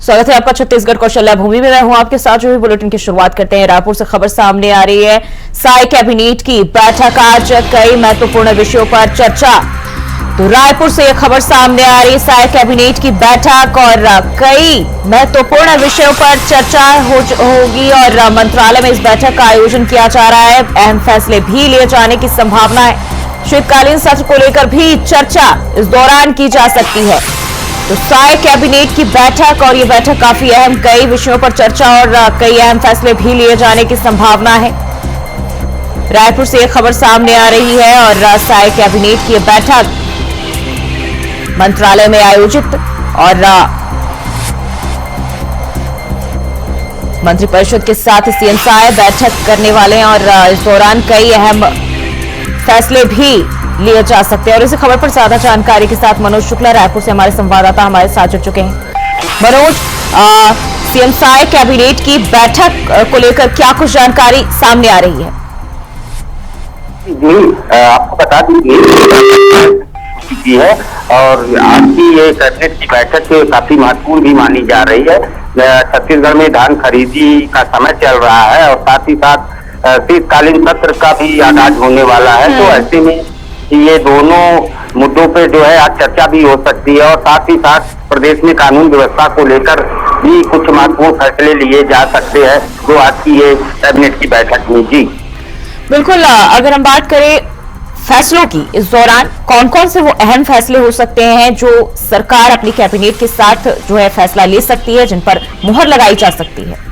स्वागत है आपका छत्तीसगढ़ कौशल्या भूमि में। मैं हूं आपके साथ। जो बुलेटिन की शुरुआत करते हैं, रायपुर से खबर सामने आ रही है। साय कैबिनेट की बैठक, आज कई महत्वपूर्ण विषयों पर चर्चा। तो रायपुर से यह खबर सामने आ रही है, साय कैबिनेट की बैठक और कई महत्वपूर्ण विषयों पर चर्चा होगी और मंत्रालय में इस बैठक का आयोजन किया जा रहा है। अहम फैसले भी लिए जाने की संभावना है। शीतकालीन सत्र को लेकर भी चर्चा इस दौरान की जा सकती है। तो साय कैबिनेट की बैठक और ये बैठक काफी अहम, कई विषयों पर चर्चा और कई अहम फैसले भी लिए जाने की संभावना है। रायपुर से यह खबर सामने आ रही है और साय कैबिनेट की बैठक मंत्रालय में आयोजित और मंत्रिपरिषद के साथ सीएम साय बैठक करने वाले हैं और इस दौरान कई अहम फैसले भी लिए जा सकते हैं। और इसी खबर पर ज्यादा जानकारी के साथ मनोज शुक्ला रायपुर से हमारे संवाददाता हमारे साथ जुड़ चुके हैं। मनोज, सीएम साय कैबिनेट की बैठक को लेकर क्या कुछ जानकारी सामने आ रही है? जी, आपको बता दीजिए है और आज की ये कैबिनेट की बैठक काफी महत्वपूर्ण भी मानी जा रही है। छत्तीसगढ़ में धान खरीदी का समय चल रहा है और साथ ही साथ शीतकालीन सत्र का भी आगाज होने वाला है। तो ऐसे में ये दोनों मुद्दों पे जो है आज चर्चा भी हो सकती है और साथ ही साथ प्रदेश में कानून व्यवस्था को लेकर भी कुछ महत्वपूर्ण फैसले लिए जा सकते हैं जो आज की ये कैबिनेट की बैठक में। जी बिल्कुल, अगर हम बात करें फैसलों की, इस दौरान कौन कौन से वो अहम फैसले हो सकते हैं जो सरकार अपनी कैबिनेट के साथ जो है फैसला ले सकती है, जिन पर मुहर लगाई जा सकती है?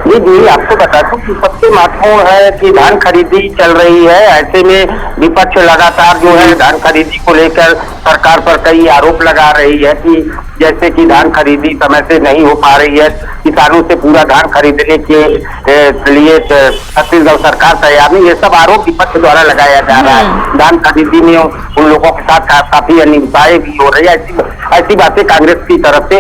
जी, आपको बता दूं कि सबसे महत्वपूर्ण है कि धान खरीदी चल रही है। ऐसे में विपक्ष लगातार जो है धान खरीदी को लेकर सरकार पर कई आरोप लगा रही है कि जैसे कि धान खरीदी समय से नहीं हो पा रही है, किसानों से पूरा धान खरीदने के लिए छत्तीसगढ़ सरकार तैयार नहीं। ये सब आरोप विपक्ष द्वारा लगाया जा रहा है। धान खरीदी में उन लोगों के साथ काफी अनियमितताएं भी हो रही है। ऐसी बातें कांग्रेस की तरफ से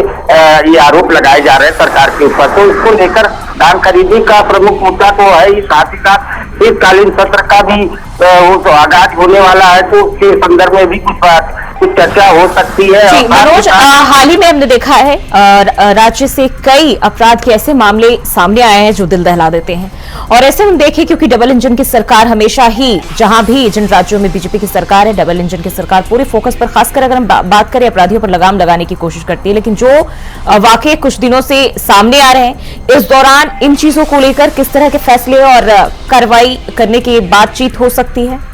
ये आरोप लगाए जा रहे हैं सरकार के ऊपर। तो इसको लेकर धान खरीदी का प्रमुख मुद्दा तो है ही, साथ ही साथ शीतकालीन सत्र का भी तो आगाज होने वाला है। तो उसके संदर्भ में भी कुछ चर्चा हो सकती है। मनोज, हाल ही में हमने देखा है राज्य से कई अपराध के ऐसे मामले सामने आए हैं जो दिल दहला देते हैं और ऐसे हम देखें क्योंकि डबल इंजन की सरकार हमेशा ही, जहां भी जिन राज्यों में बीजेपी की सरकार है, डबल इंजन की सरकार पूरे फोकस पर, खासकर अगर हम बात करें अपराधियों पर लगाम लगाने की कोशिश करती है। लेकिन जो वाकई कुछ दिनों से सामने आ रहे हैं, इस दौरान इन चीजों को लेकर किस तरह के फैसले और कार्रवाई करने की बातचीत हो सकती है?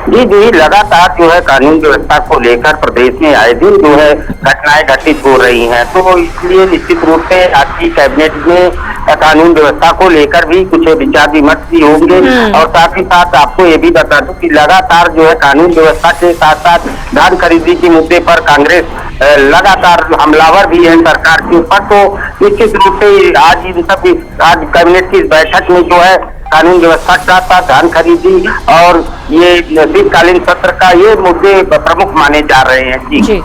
जी, लगातार जो है कानून व्यवस्था को लेकर प्रदेश में आए दिन जो है घटनाएं घटित हो रही हैं। तो इसलिए निश्चित रूप से आज की कैबिनेट में कानून व्यवस्था को लेकर भी कुछ विचार विमर्श भी होंगे। और साथ ही साथ आपको ये भी बता दूं कि लगातार जो है कानून व्यवस्था के साथ साथ धान खरीदी के मुद्दे पर कांग्रेस लगातार हमलावर भी है सरकार के ऊपर। तो निश्चित रूप से आज कैबिनेट की बैठक में जो है कानून व्यवस्था के साथ साथ धान खरीदी और ये शीतकालीन सत्र का ये मुद्दे प्रमुख माने जा रहे हैं। जी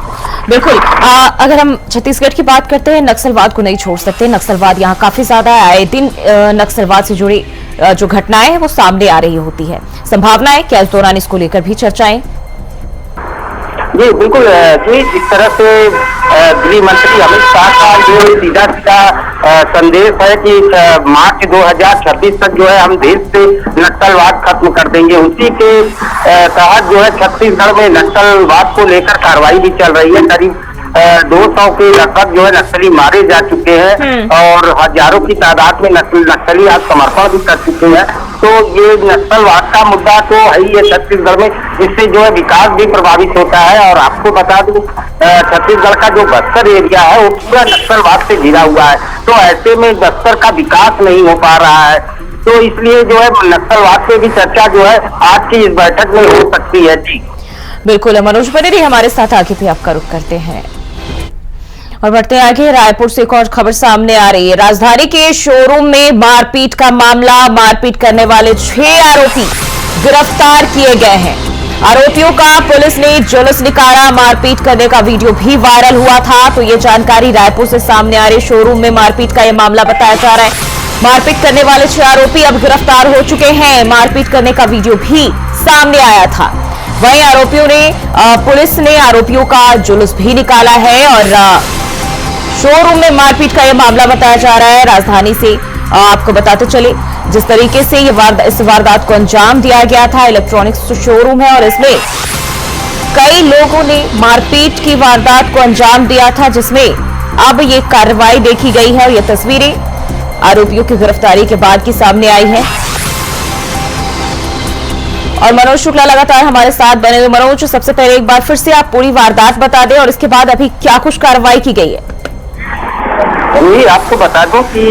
बिल्कुल, अगर हम छत्तीसगढ़ की बात करते हैं, नक्सलवाद को नहीं छोड़ सकते। नक्सलवाद यहाँ काफी ज्यादा है। आए दिन नक्सलवाद से जुड़ी जो घटनाएं हैं वो सामने आ रही होती है। संभावना है क्या इस दौरान इसको लेकर भी चर्चाएं? जी बिल्कुल जी, जिस तरह से गृह मंत्री अमित शाह का जो सीधा संदेश है कि मार्च 2026 तक जो है हम देश से नक्सलवाद खत्म कर देंगे, उसी के तहत जो है छत्तीसगढ़ में नक्सलवाद को लेकर कार्रवाई भी चल रही है। करीब 200 के लगभग जो है नक्सली मारे जा चुके हैं और हजारों की तादाद में नक्सली आज समर्पण भी कर चुके हैं। तो ये नक्सलवाद का मुद्दा तो है ही है छत्तीसगढ़ में, इससे जो है विकास भी प्रभावित होता है। और आपको बता दूं छत्तीसगढ़ का जो बस्तर एरिया है वो पूरा नक्सलवाद से घिरा हुआ है। तो ऐसे में बस्तर का विकास नहीं हो पा रहा है। तो इसलिए जो है नक्सलवाद पे भी चर्चा जो है आज की इस बैठक में हो सकती है। जी बिल्कुल, मनोज बने रही हमारे साथ, आगे भी आपका रुख करते हैं और बढ़ते आगे। रायपुर से एक और खबर सामने आ रही है। राजधानी के शोरूम में मारपीट का मामला, मारपीट करने वाले 6 आरोपी गिरफ्तार किए गए हैं। आरोपियों का पुलिस ने जुलूस निकाला, मारपीट करने का वीडियो भी वायरल हुआ था। तो ये जानकारी रायपुर से सामने आ रही, शोरूम में मारपीट का यह मामला बताया जा रहा है। मारपीट करने वाले 6 आरोपी अब गिरफ्तार हो चुके हैं। मारपीट करने का वीडियो भी सामने आया था। वहीं आरोपियों ने पुलिस ने आरोपियों का जुलूस भी निकाला है और शोरूम में मारपीट का यह मामला बताया जा रहा है। राजधानी से आपको बताते चले, जिस तरीके से इस वारदात को अंजाम दिया गया था, इलेक्ट्रॉनिक्स शोरूम है और इसमें कई लोगों ने मारपीट की वारदात को अंजाम दिया था, जिसमें अब ये कार्रवाई देखी गई है और ये तस्वीरें आरोपियों की गिरफ्तारी के बाद की सामने आई है। और मनोज शुक्ला लगातार हमारे साथ बने हुए। मनोज, सबसे पहले एक बार फिर से आप पूरी वारदात बता दें और इसके बाद अभी क्या कुछ कार्रवाई की गई है। जी, आपको बता दूं कि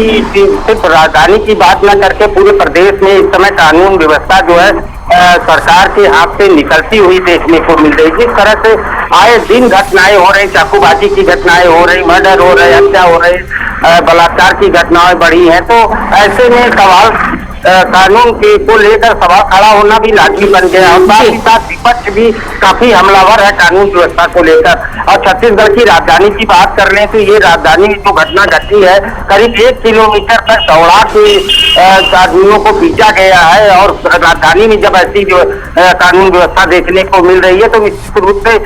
सिर्फ राजधानी की बात न करके पूरे प्रदेश में इस समय कानून व्यवस्था जो है सरकार के हाथ से निकलती हुई देखने को मिल रही है। जिस तरह से आए दिन घटनाएं हो रही, चाकूबाजी की घटनाएं हो रही, मर्डर हो रहे, हत्या हो रही, बलात्कार की घटनाएं बढ़ी हैं, तो ऐसे में सवाल कानून के को लेकर सवाल खड़ा होना भी लाजमी बन गया और साथ ही साथ विपक्ष भी काफी हमलावर है कानून व्यवस्था को लेकर। और छत्तीसगढ़ की राजधानी की बात कर लें तो ये राजधानी में जो घटना घटी है, करीब 1 किलोमीटर तक दौड़ा के आदमियों को पीटा गया है। और राजधानी में जब ऐसी जो कानून व्यवस्था देखने को मिल रही है तो निश्चित रूप से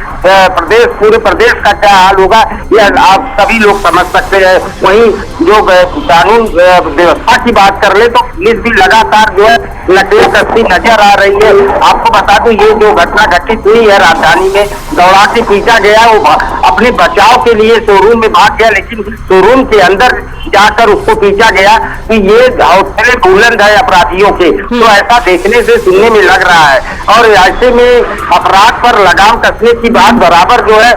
पूरे प्रदेश का क्या हाल होगा यह आप सभी लोग समझ सकते हैं। वहीं जो कानून व्यवस्था की बात कर ले तो पुलिस भी लगातार जो है नकेल कसती नजर आ रही है। आपको बता दूं, ये जो घटना घटित हुई है राजधानी में, दौड़ा के पीटा गया, वो अपने बचाव के लिए शोरूम में भाग गया, लेकिन शोरूम के अंदर जाकर उसको पीटा गया कि ये हौसले बुलंद है अपराधियों के। तो ऐसा देखने से सुनने में लग रहा है और ऐसे में अपराध पर लगाम कसने की बात बराबर जो है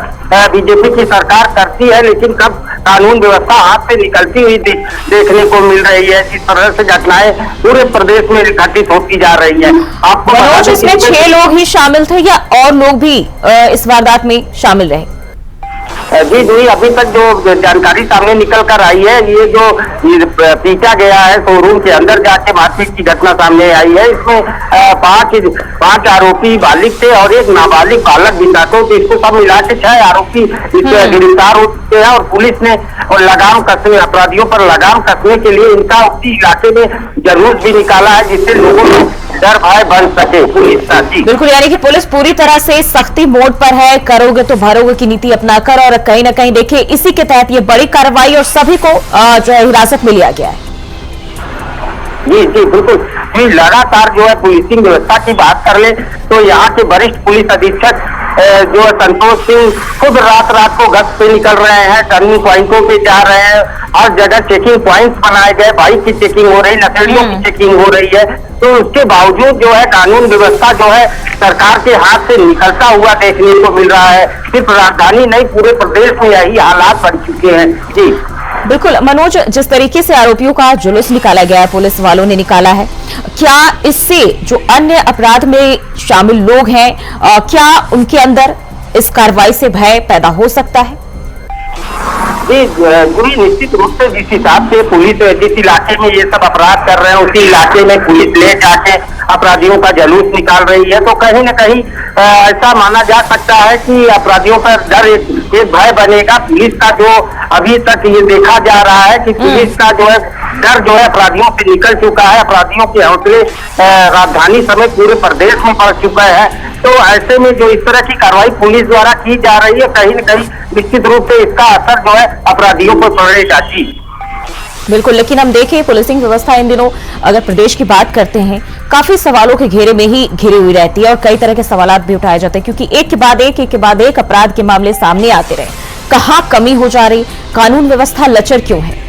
बीजेपी की सरकार करती है, लेकिन कब कानून व्यवस्था हाथ से निकलती हुई देखने को मिल रही है। इस तरह से घटनाएं पूरे प्रदेश में घटित होती जा रही है। आपको इसमें 6 लोग ही शामिल थे या और लोग भी इस वारदात में शामिल रहे? जी जी, अभी तक जो जानकारी सामने निकल कर आई है, ये जो पीटा गया है शोरूम के अंदर जाके मारपीट की घटना सामने आई है, इसमें 5 आरोपी बालिग थे और एक नाबालिग बालक भी था। तो इसको सब मिला के 6 आरोपी गिरफ्तार हो चुके हैं और पुलिस ने लगाम कसने, अपराधियों पर लगाम कसने के लिए इनका उसी इलाके में जुलूस भी निकाला है, जिससे लोगों में डर भय बन सके पुलिस का। जी बिल्कुल, यानी कि पुलिस पूरी तरह से सख्ती मोड पर है, करोगे तो भरोगे की नीति अपनाकर, और कहीं ना कहीं देखिए इसी के तहत ये बड़ी कार्रवाई और सभी को जो है हिरासत में लिया गया है। जी जी बिल्कुल, लगातार जो है पुलिसिंग व्यवस्था की बात कर ले तो यहाँ के वरिष्ठ पुलिस अधीक्षक जो है संतोष सिंह खुद रात को गश्त पे निकल रहे हैं, टर्निंग पॉइंटों पे जा रहे हैं, हर जगह चेकिंग पॉइंट्स बनाए गए, बाइक की चेकिंग हो रही, नशेड़ियों की चेकिंग हो रही है। तो उसके बावजूद जो है कानून व्यवस्था जो है सरकार के हाथ से निकलता हुआ देखने को मिल रहा है। सिर्फ राजधानी नहीं, पूरे प्रदेश में यही हालात बन चुके हैं। जी बिल्कुल मनोज, जिस तरीके से आरोपियों का जुलूस निकाला गया है, पुलिस वालों ने निकाला है, क्या इससे जो अन्य अपराध में शामिल लोग हैं, क्या उनके अंदर इस कार्रवाई से भय पैदा हो सकता है? निश्चित रूप से जिस हिसाब से पुलिस जिस इलाके में ये सब अपराध कर रहे हैं उसी इलाके में पुलिस ले जाके अपराधियों का जुलूस निकाल रही है, तो कहीं न कहीं ऐसा माना जा सकता है कि अपराधियों पर डर एक भय बनेगा। पुलिस का जो अभी तक ये देखा जा रहा है कि पुलिस का जो है डर जो है अपराधियों से निकल चुका है, अपराधियों के हौसले राजधानी समेत पूरे प्रदेश में बढ़ चुका है। तो ऐसे में जो इस तरह की कार्रवाई पुलिस द्वारा की जा रही है, कहीं न कहीं निश्चित रूप से इसका असर जो है अपराधियों को पड़ेगा। जी बिल्कुल, लेकिन हम देखें पुलिसिंग व्यवस्था इन दिनों अगर प्रदेश की बात करते हैं, काफी सवालों के घेरे में ही घिरी हुई रहती है और कई तरह के सवाल भी उठाए जाते हैं, क्योंकि एक के बाद एक अपराध के मामले सामने आते रहे। कहाँ कमी हो जा रही, कानून व्यवस्था लचर क्यों है?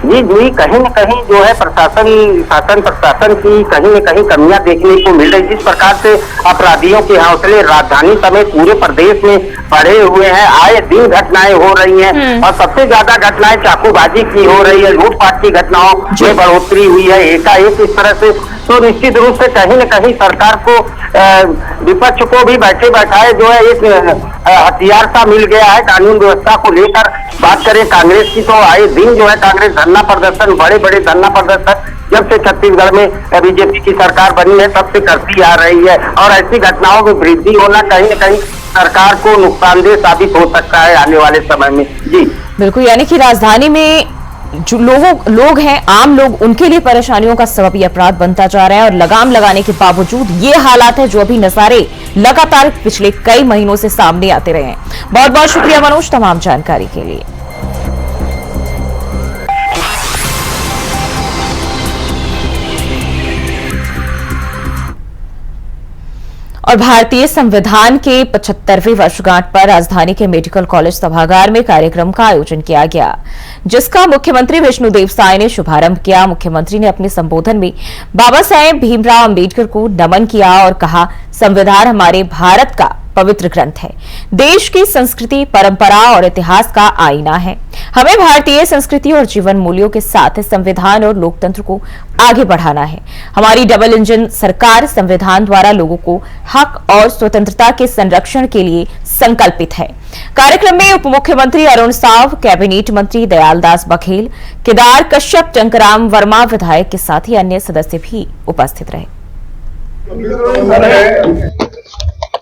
जी जी, कहीं न कहीं जो है प्रशासन की कहीं न कहीं कमियां देखने को मिल रही। जिस प्रकार से अपराधियों के हौसले राजधानी समेत पूरे प्रदेश में बढ़े हुए हैं, आए दिन घटनाएं हो रही हैं और सबसे ज्यादा घटनाएं चाकूबाजी की हो रही है, लूटपाट की घटनाओं में बढ़ोतरी हुई है एकाएक इस तरह से। तो निश्चित रूप से कहीं न कहीं सरकार को विपक्ष को भी बैठे बैठाए जो है एक हथियार सा मिल गया है कानून व्यवस्था को लेकर। बात करें कांग्रेस की तो आए दिन जो है कांग्रेस धरना प्रदर्शन, बड़े बड़े धरना प्रदर्शन जब से छत्तीसगढ़ में बीजेपी की सरकार बनी है तब से करती आ रही है, और ऐसी घटनाओं में वृद्धि होना कहीं न कहीं सरकार को नुकसानदेह साबित हो सकता है आने वाले समय में। जी बिल्कुल, यानी कि राजधानी में जो लोग हैं, आम लोग, उनके लिए परेशानियों का सबब ये अपराध बनता जा रहा है और लगाम लगाने के बावजूद ये हालात है जो अभी नजारे लगातार पिछले कई महीनों से सामने आते रहे हैं। बहुत बहुत शुक्रिया मनोज तमाम जानकारी के लिए। और भारतीय संविधान के 75वीं वर्षगांठ पर राजधानी के मेडिकल कॉलेज सभागार में कार्यक्रम का आयोजन किया गया, जिसका मुख्यमंत्री विष्णुदेव साय ने शुभारंभ किया। मुख्यमंत्री ने अपने संबोधन में बाबा साहेब भीमराव अंबेडकर को नमन किया और कहा, संविधान हमारे भारत का पवित्र ग्रंथ है, देश की संस्कृति, परंपरा और इतिहास का आईना है। हमें भारतीय संस्कृति और जीवन मूल्यों के साथ संविधान और लोकतंत्र को आगे बढ़ाना है। हमारी डबल इंजन सरकार संविधान द्वारा लोगों को हक और स्वतंत्रता के संरक्षण के लिए संकल्पित है। कार्यक्रम में उप मुख्यमंत्री अरुण साव, कैबिनेट मंत्री दयालदास बघेल, केदार कश्यप, टंकराम वर्मा विधायक के साथ ही अन्य सदस्य भी उपस्थित रहे।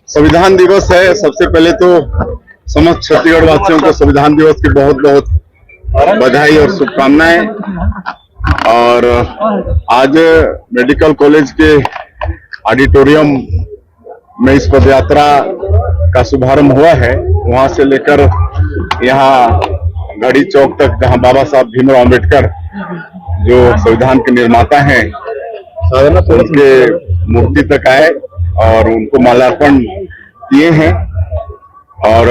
संविधान दिवस है। सबसे पहले तो समस्त छत्तीसगढ़ वासियों को संविधान दिवस की बहुत बहुत बधाई और शुभकामनाएं। और आज मेडिकल कॉलेज के ऑडिटोरियम में इस पदयात्रा का शुभारंभ हुआ है। वहां से लेकर यहाँ घड़ी चौक तक, जहां बाबा साहब भीमराव अम्बेडकर जो संविधान के निर्माता हैं, उनके मूर्ति तक आए और उनको माल्यार्पण किए हैं। और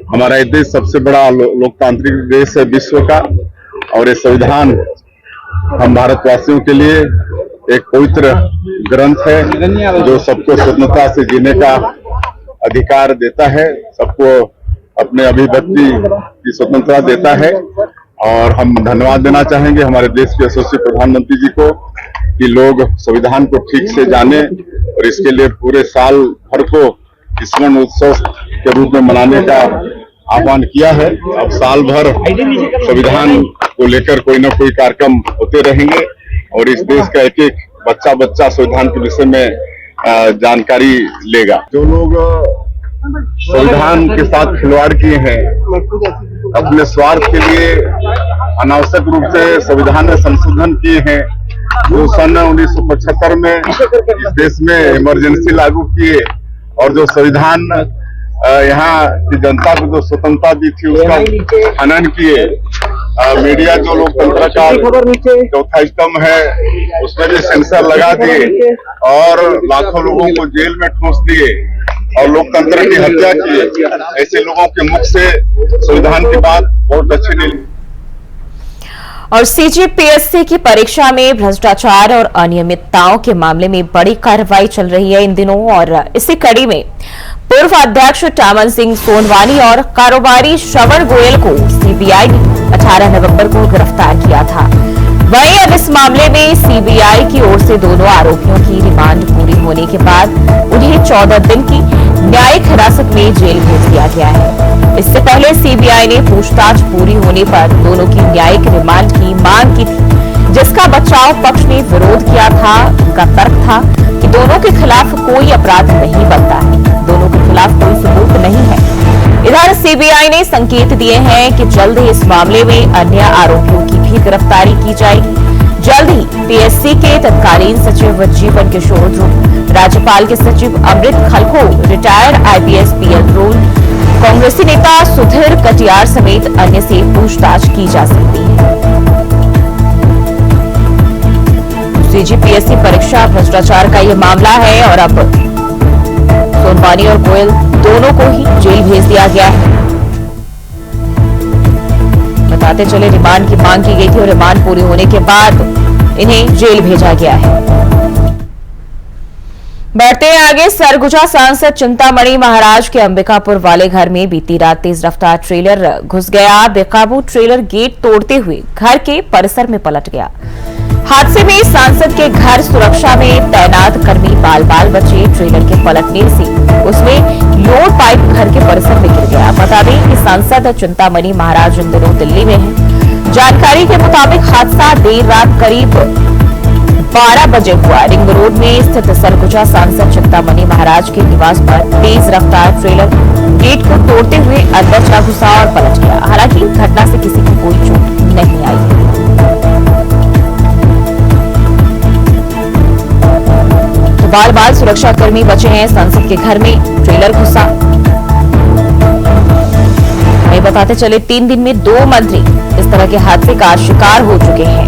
हमारा ये देश सबसे बड़ा लोकतांत्रिक देश है विश्व का, और ये संविधान हम भारतवासियों के लिए एक पवित्र ग्रंथ है जो सबको स्वतंत्रता से जीने का अधिकार देता है, सबको अपने अभिव्यक्ति की स्वतंत्रता देता है। और हम धन्यवाद देना चाहेंगे हमारे देश के यशस्वी प्रधानमंत्री जी को कि लोग संविधान को ठीक से जाने और इसके लिए पूरे साल भर को स्वर्ण उत्सव के रूप में मनाने का आह्वान किया है। अब साल भर संविधान को लेकर कोई न कोई कार्यक्रम होते रहेंगे और इस देश का एक एक बच्चा संविधान के विषय में जानकारी लेगा। जो लोग संविधान के साथ खिलवाड़ किए हैं, अपने स्वार्थ के लिए अनावश्यक रूप से संविधान में संशोधन किए हैं, जो सन 1975 में इस देश में इमरजेंसी लागू किए और जो संविधान यहाँ की जनता को जो स्वतंत्रता दी थी उसका हनन किए। मीडिया जो लोकतंत्र का चौथा स्तंभ है उसमें भी सेंसर लगा दिए और लाखों लोगों को जेल में ठूंस दिए और लोकतंत्र की हत्या की। ऐसे लोगों के मुख से संविधान की बात बहुत अच्छी नहीं। और सीजीपीएससी की परीक्षा में भ्रष्टाचार और अनियमितताओं के मामले में बड़ी कार्रवाई चल रही है इन दिनों, और इसी कड़ी में पूर्व अध्यक्ष टामन सिंह सोनवानी और कारोबारी श्रवण गोयल को सीबीआई ने 18 नवंबर को गिरफ्तार किया था। वहीं अब इस मामले में सीबीआई की ओर से दोनों आरोपियों की रिमांड पूरी होने के बाद उन्हें 14 दिन की न्यायिक हिरासत में जेल भेज दिया गया है। इससे पहले सीबीआई ने पूछताछ पूरी होने पर दोनों की न्यायिक रिमांड की मांग की थी, जिसका बचाव पक्ष ने विरोध किया था। उनका तर्क था कि दोनों के खिलाफ कोई अपराध नहीं बनता है, दोनों के खिलाफ कोई सबूत नहीं है। इधर सीबीआई ने संकेत दिए हैं कि जल्द ही इस मामले में अन्य आरोपियों की भी गिरफ्तारी की जाएगी। जल्द ही पीएससी के तत्कालीन सचिव जीवन किशोर ध्रुव, राज्यपाल के सचिव अमृत खलखो, रिटायर्ड आईपीएस पीएल रोल, कांग्रेसी नेता सुधीर कटियार समेत अन्य से पूछताछ की जा सकती है। सीजीपीएससी परीक्षा भ्रष्टाचार का यह मामला है और अब सोनवानी और गोयल दोनों को ही जेल भेज दिया गया है। बताते चले रिमांड की मांग की गई थी और रिमांड पूरी होने के बाद इन्हें जेल भेजा गया है। बढ़ते हैं आगे। सरगुजा सांसद चिंतामणि महाराज के अंबिकापुर वाले घर में बीती रात तेज रफ्तार ट्रेलर घुस गया। बेकाबू ट्रेलर गेट तोड़ते हुए घर के परिसर में पलट गया। हादसे में सांसद के घर सुरक्षा में तैनात कर्मी बाल बाल बचे। ट्रेलर के पलटने से उसमें लोड पाइप घर के परिसर में गिर गया। बता दें कि सांसद चिंतामणि महाराज इन दिनों दिल्ली में हैं। जानकारी के मुताबिक हादसा देर रात करीब 12 बजे हुआ। रिंग रोड में स्थित सरगुजा सांसद चिंतामणि महाराज के निवास पर तेज रफ्तार ट्रेलर गेट को तोड़ते हुए अंदर जा घुसा और पलट गया। हालांकि घटना से किसी को कोई चोट नहीं आई। बाल बाल सुरक्षाकर्मी बचे हैं। संसद के घर में ट्रेलर घुसा। हमें बताते चले 3 दिन में 2 मंत्री इस तरह के हादसे का शिकार हो चुके हैं।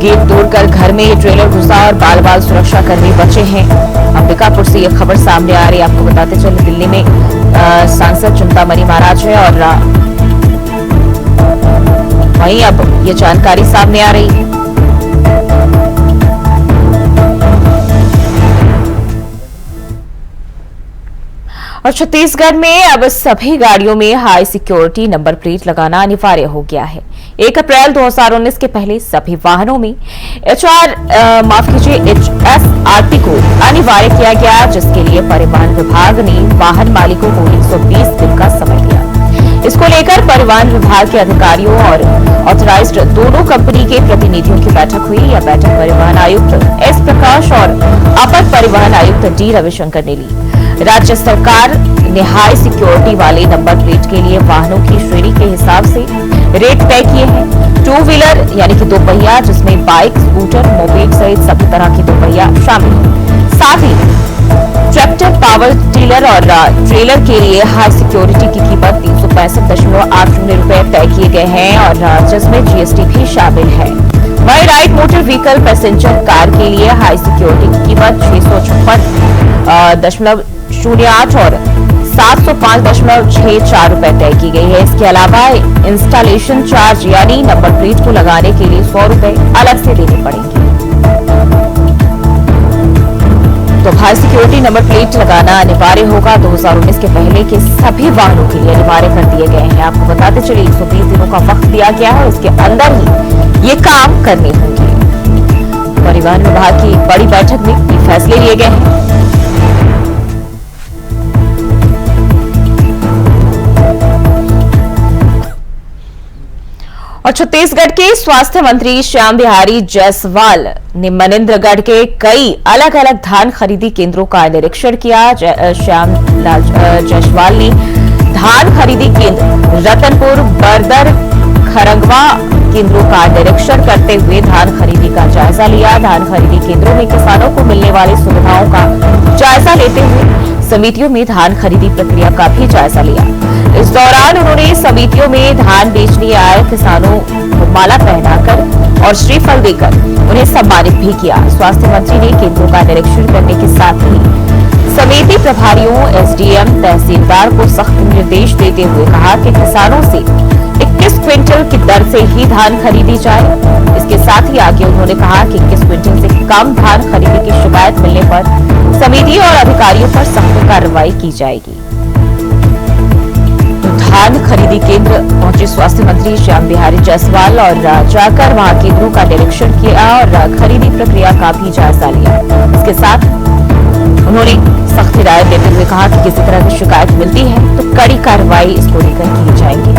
गेट तोड़कर घर में ये ट्रेलर घुसा और बाल बाल सुरक्षा कर्मी बचे हैं। अंबिकापुर से ये खबर सामने आ रही है। आपको बताते चले दिल्ली में सांसद चिंतामणि महाराज है और वहीं अब ये जानकारी सामने आ रही है। और छत्तीसगढ़ में अब सभी गाड़ियों में हाई सिक्योरिटी नंबर प्लेट लगाना अनिवार्य हो गया है। 1 अप्रैल 2019 के पहले सभी वाहनों में HSRT को अनिवार्य किया गया, जिसके लिए परिवहन विभाग ने वाहन मालिकों को 120 दिन का समय दिया। इसको लेकर परिवहन विभाग के अधिकारियों और ऑथराइज्ड दोनों कंपनी के प्रतिनिधियों की बैठक हुई। यह बैठक परिवहन आयुक्त एस प्रकाश और अपर परिवहन आयुक्त डी रविशंकर ने ली। राज्य सरकार ने हाई सिक्योरिटी वाले नंबर प्लेट के लिए वाहनों की श्रेणी के हिसाब से रेट तय किए हैं। 2 व्हीलर यानी कि 2 पहिया, जिसमें बाइक, स्कूटर, मोपेड सहित सभी तरह की 2 पहिया शामिल हैं। साथ ही ट्रैक्टर, पावर टिलर और ट्रेलर के लिए हाई सिक्योरिटी की कीमत 365.80 रुपए तय किए गए हैं और जिसमें GST भी शामिल है। वहीं light motor vehicle passenger car के लिए हाई सिक्योरिटी की कीमत 656.08 और 705.64 रुपए तय की गई है। इसके अलावा इंस्टॉलेशन चार्ज यानी नंबर प्लेट को लगाने के लिए 100 रुपए अलग से देने पड़ेंगे। तो हाई सिक्योरिटी नंबर प्लेट लगाना अनिवार्य होगा। 2019 के पहले के सभी वाहनों के लिए अनिवार्य कर दिए गए हैं। आपको बताते चलिए 120 दिनों का वक्त दिया गया है, उसके अंदर ही ये काम करने होंगे। परिवहन विभाग की बड़ी बैठक में ये फैसले लिए गए हैं। और छत्तीसगढ़ के स्वास्थ्य मंत्री श्याम बिहारी जायसवाल ने मनेन्द्रगढ़ के कई अलग अलग धान खरीदी केंद्रों का निरीक्षण किया। श्याम जायसवाल ने धान खरीदी केंद्र रतनपुर, बरदर, खरंगवा केंद्रों का निरीक्षण करते हुए धान खरीदी का जायजा लिया। धान खरीदी केंद्रों में किसानों को मिलने वाली सुविधाओं का जायजा लेते हुए समितियों में धान खरीदी प्रक्रिया का भी जायजा लिया। इस दौरान उन्होंने समितियों में धान बेचने आए किसानों को माला पहनाकर और श्रीफल देकर उन्हें सम्मानित भी किया। स्वास्थ्य मंत्री ने केंद्रों का निरीक्षण करने के साथ ही समिति प्रभारियों, SDM, तहसीलदार को सख्त निर्देश देते हुए कहा कि किसानों से 21 क्विंटल की दर से ही धान खरीदी जाए। इसके साथ ही आगे उन्होंने कहा कि 21 क्विंटल से कम धान खरीदी की शिकायत मिलने पर समिति और अधिकारियों पर सख्त कार्रवाई की जाएगी। धान खरीदी केंद्र पहुंचे स्वास्थ्य मंत्री श्याम बिहारी जायसवाल और जाकर वहां केंद्रों का निरीक्षण किया और खरीदी प्रक्रिया का भी जायजा लिया। इसके साथ उन्होंने सख्त हिदायत देते हुए कहा कि किसी तरह की शिकायत मिलती है तो कड़ी कार्रवाई इसको लेकर की जाएगी।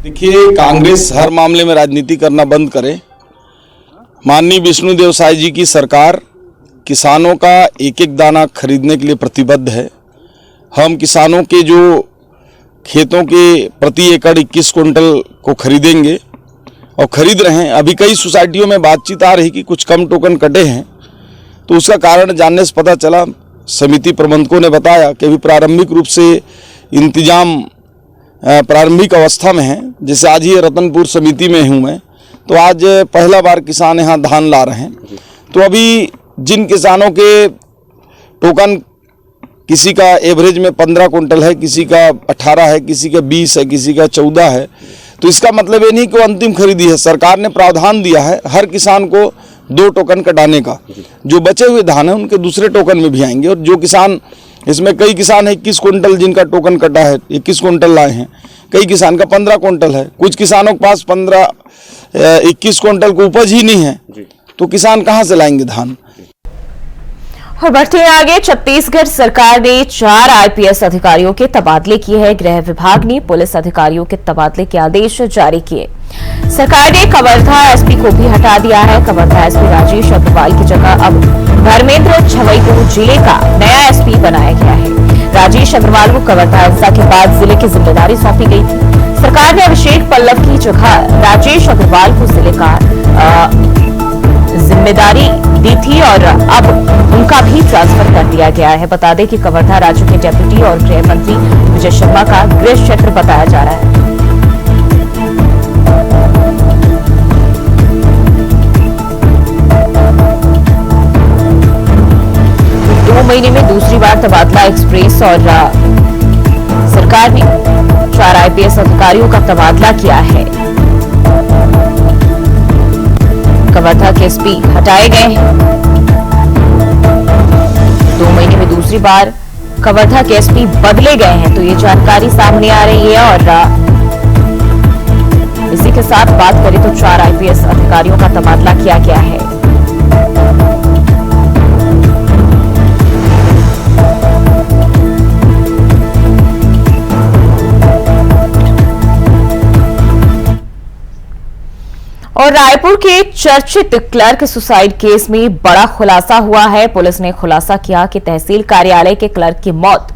देखिए, कांग्रेस हर मामले में राजनीति करना बंद करे। माननीय विष्णुदेव साय जी की सरकार किसानों का एक एक दाना खरीदने के लिए प्रतिबद्ध है। हम किसानों के जो खेतों के प्रति एकड़ 21 कुंटल को खरीदेंगे और खरीद रहे हैं। अभी कई सोसाइटियों में बातचीत आ रही कि कुछ कम टोकन कटे हैं, तो उसका कारण जानने से पता चला। समिति प्रबंधकों ने बताया कि अभी प्रारंभिक रूप से इंतजाम प्रारंभिक अवस्था में है। जैसे आज ही रतनपुर समिति में हूँ मैं, तो आज पहला बार किसान यहाँ धान ला रहे हैं। तो अभी जिन किसानों के टोकन किसी का एवरेज में 15 कुंटल है, किसी का 18 है, किसी का 20 है, किसी का 14 है, तो इसका मतलब ये नहीं कि वो अंतिम खरीदी है। सरकार ने प्रावधान दिया है हर किसान को 2 टोकन कटाने का। जो बचे हुए धान है उनके दूसरे टोकन में भी आएंगे। और जो किसान, इसमें कई किसान है 21 कुंटल जिनका टोकन कटा है, 21 कुंटल लाए हैं। कई किसान का 15 कुंटल है। कुछ किसानों के पास 21 कुंटल को उपज ही नहीं है, तो किसान कहाँ से लाएंगे धान। और बढ़ते हैं आगे। छत्तीसगढ़ सरकार ने 4 IPS अधिकारियों के तबादले किए हैं। गृह विभाग ने पुलिस अधिकारियों के तबादले के आदेश जारी किए। सरकार ने कवर्धा SP को भी हटा दिया है। कवर्धा SP राजेश अग्रवाल की जगह अब धर्मेंद्र छवई को जिले का नया SP बनाया गया है। राजेश अग्रवाल को कवर्धा हिंसा के बाद जिले की जिम्मेदारी सौंपी गई थी। सरकार ने अभिषेक पल्लव की जगह राजेश अग्रवाल को जिले का जिम्मेदारी दी थी और अब उनका भी ट्रांसफर कर दिया गया है। बता दें कि कवर्धा राज्य के डेप्यूटी और गृह मंत्री विजय शर्मा का गृह क्षेत्र बताया जा रहा है। महीने में दूसरी बार तबादला एक्सप्रेस और सरकार ने 4 आईपीएस अधिकारियों का तबादला किया है। कवर्धा के एसपी हटाए गए हैं। 2 महीने में दूसरी बार कवर्धा के एसपी बदले गए हैं, तो ये जानकारी सामने आ रही है। और इसी के साथ बात करें तो 4 आईपीएस अधिकारियों का तबादला किया गया है। और रायपुर के चर्चित क्लर्क सुसाइड केस में बड़ा खुलासा हुआ है। पुलिस ने खुलासा किया कि तहसील कार्यालय के क्लर्क की मौत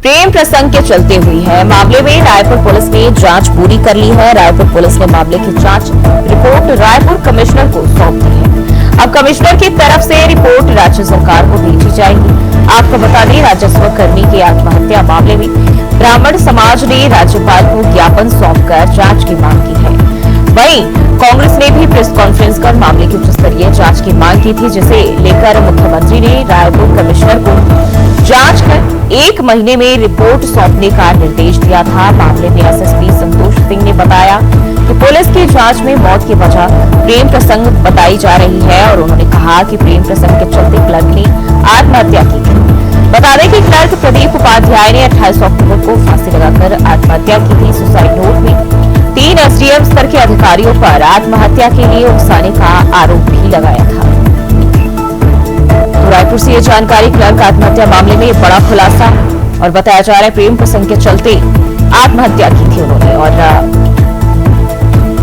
प्रेम प्रसंग के चलते हुई है। मामले में रायपुर पुलिस ने जांच पूरी कर ली है। रायपुर पुलिस ने मामले की जांच रिपोर्ट रायपुर कमिश्नर को सौंप दी है। अब कमिश्नर की तरफ से रिपोर्ट राज्य सरकार को भेजी जाएगी। आपको बता दें, राजस्व कर्मी की आत्महत्या मामले में ब्राह्मण समाज ने राज्यपाल को ज्ञापन सौंपकर जांच की मांग की है। वहीं कांग्रेस ने भी प्रेस कॉन्फ्रेंस कर मामले की उच्च स्तरीय जांच की मांग की थी, जिसे लेकर मुख्यमंत्री ने रायपुर कमिश्नर को जांच कर 1 महीने में रिपोर्ट सौंपने का निर्देश दिया था। मामले में एसएसपी संतोष सिंह ने बताया कि पुलिस की जांच में मौत की वजह प्रेम प्रसंग बताई जा रही है और उन्होंने कहा कि प्रेम प्रसंग के चलते क्लर्क ने आत्महत्या की थी। बता दें कि क्लर्क प्रदीप उपाध्याय ने 28 अक्टूबर को फांसी लगाकर आत्महत्या की थी। सुसाइड नोट में 3 एसडीएम स्तर के अधिकारियों पर आत्महत्या के लिए उकसाने का आरोप भी लगाया था। तो रायपुर से ये जानकारी क्लर्क आत्महत्या मामले में बड़ा खुलासा, और बताया जा रहा है प्रेम प्रसंग के चलते आत्महत्या की थी उन्होंने। और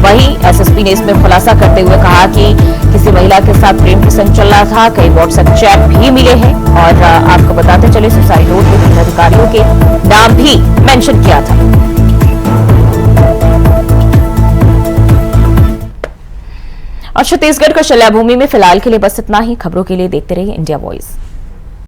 वहीं एसएसपी ने इसमें खुलासा करते हुए कहा कि किसी महिला के साथ प्रेम प्रसंग चल रहा था। कई व्हाट्सएप चैट भी मिले हैं और आपको बताते चले सुसाइड नोट में 3 अधिकारियों के नाम भी मेंशन किया था। और छत्तीसगढ़ को शल्याभूमि में फिलहाल के लिए बस इतना ही। खबरों के लिए देखते रहिए इंडिया वॉइस।